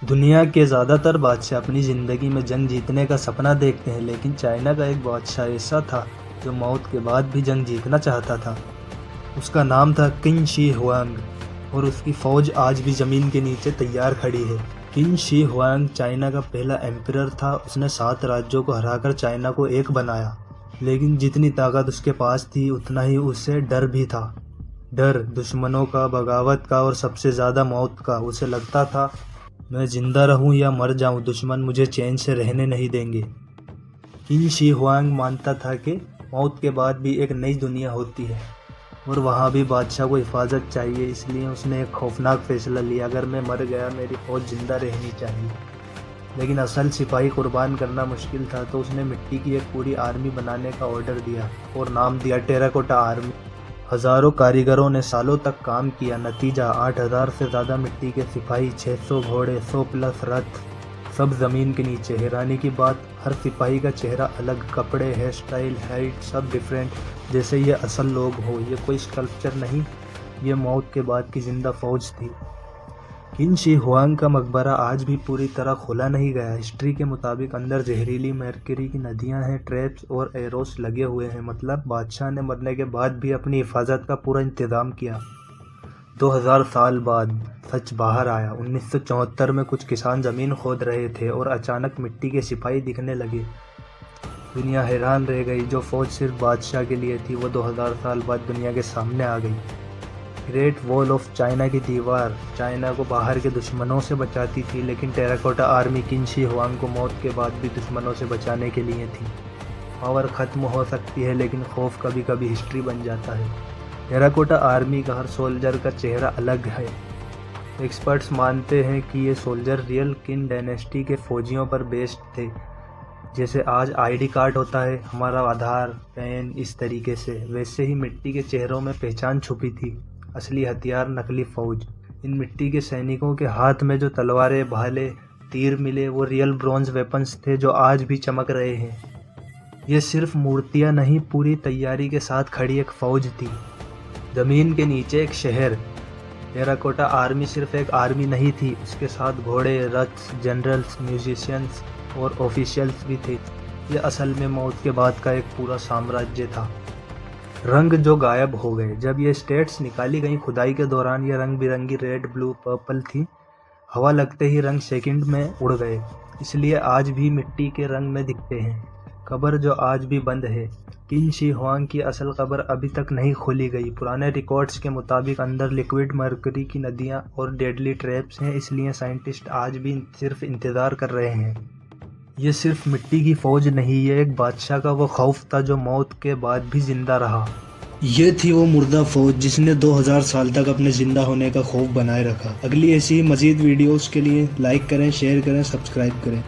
दुनिया के ज़्यादातर बादशाह अपनी ज़िंदगी में जंग जीतने का सपना देखते हैं, लेकिन चाइना का एक बादशाह ऐसा था जो मौत के बाद भी जंग जीतना चाहता था। उसका नाम था किंग शी हुआंग और उसकी फ़ौज आज भी ज़मीन के नीचे तैयार खड़ी है। किंग शी हुआंग चाइना का पहला एम्परर था। उसने 7 राज्यों को हराकर चाइना को एक बनाया, लेकिन जितनी ताकत उसके पास थी उतना ही उसे डर भी था। डर दुश्मनों का, बगावत का और सबसे ज़्यादा मौत का। उसे लगता था मैं जिंदा रहूं या मर जाऊं, दुश्मन मुझे चैन से रहने नहीं देंगे। किंग शी हुआंग मानता था कि मौत के बाद भी एक नई दुनिया होती है और वहाँ भी बादशाह को हिफाजत चाहिए। इसलिए उसने एक खौफनाक फैसला लिया, अगर मैं मर गया मेरी फौज जिंदा रहनी चाहिए। लेकिन असल सिपाही कुर्बान करना मुश्किल था, तो उसने मिट्टी की एक पूरी आर्मी बनाने का ऑर्डर दिया और नाम दिया टेराकोटा आर्मी। हजारों कारीगरों ने सालों तक काम किया। नतीजा 8000 से ज़्यादा मिट्टी के सिपाही, 600 घोड़े, 100 प्लस रथ, सब ज़मीन के नीचे। हैरानी की बात, हर सिपाही का चेहरा अलग, कपड़े, हेयर स्टाइल, हाइट सब डिफरेंट, जैसे ये असल लोग हो। ये कोई स्कल्पचर नहीं, ये मौत के बाद की जिंदा फौज थी। किंग शी हुआंग का मकबरा आज भी पूरी तरह खोला नहीं गया। हिस्ट्री के मुताबिक अंदर जहरीली मरकरी की नदियां हैं, ट्रैप्स और एरोस लगे हुए हैं। मतलब बादशाह ने मरने के बाद भी अपनी हिफाजत का पूरा इंतजाम किया। 2000 साल बाद सच बाहर आया। 1974 में कुछ किसान ज़मीन खोद रहे थे और अचानक मिट्टी के सिपाही दिखने लगे। दुनिया हैरान रह गई। जो फौज सिर्फ बादशाह के लिए थी वो 2000 साल बाद दुनिया के सामने आ गई। ग्रेट वॉल ऑफ चाइना की दीवार चाइना को बाहर के दुश्मनों से बचाती थी, लेकिन terracotta army king she Huang को मौत के बाद भी दुश्मनों से बचाने के लिए थी। पावर ख़त्म हो सकती है, लेकिन खौफ कभी कभी हिस्ट्री बन जाता है। टेराकोटा आर्मी का हर सोल्जर का चेहरा अलग है। एक्सपर्ट्स मानते हैं कि ये सोल्जर रियल किन डायनेस्टी के फौजियों पर बेस्ड थे। जैसे आज आईडी कार्ड होता है, हमारा आधार, पैन, इस तरीके से, वैसे ही मिट्टी के चेहरों में पहचान छुपी थी। असली हथियार, नकली फौज। इन मिट्टी के सैनिकों के हाथ में जो तलवारें, भाले, तीर मिले वो रियल ब्रॉन्ज वेपन्स थे जो आज भी चमक रहे हैं। ये सिर्फ मूर्तियां नहीं, पूरी तैयारी के साथ खड़ी एक फौज थी। ज़मीन के नीचे एक शहर। टेराकोटा आर्मी सिर्फ एक आर्मी नहीं थी, उसके साथ घोड़े, रथ, जनरल्स, म्यूजिशियंस और ऑफिशियल्स भी थे। ये असल में मौत के बाद का एक पूरा साम्राज्य था। रंग जो गायब हो गए। जब ये स्टेट्स निकाली गई खुदाई के दौरान, ये रंग बिरंगी रेड, ब्लू, पर्पल थी। हवा लगते ही रंग सेकंड में उड़ गए, इसलिए आज भी मिट्टी के रंग में दिखते हैं। कब्र जो आज भी बंद है। किंग शी हुआंग की असल कब्र अभी तक नहीं खोली गई। पुराने रिकॉर्ड्स के मुताबिक अंदर लिक्विड मरकरी की नदियां और डेडली ट्रैप्स हैं, इसलिए साइंटिस्ट आज भी सिर्फ इंतज़ार कर रहे हैं। ये सिर्फ मिट्टी की फौज नहीं, ये एक बादशाह का वो खौफ था जो मौत के बाद भी जिंदा रहा। ये थी वो मुर्दा फौज जिसने 2000 साल तक अपने जिंदा होने का खौफ बनाए रखा। अगली ऐसी ही मजीद वीडियोस के लिए लाइक करें, शेयर करें, सब्सक्राइब करें।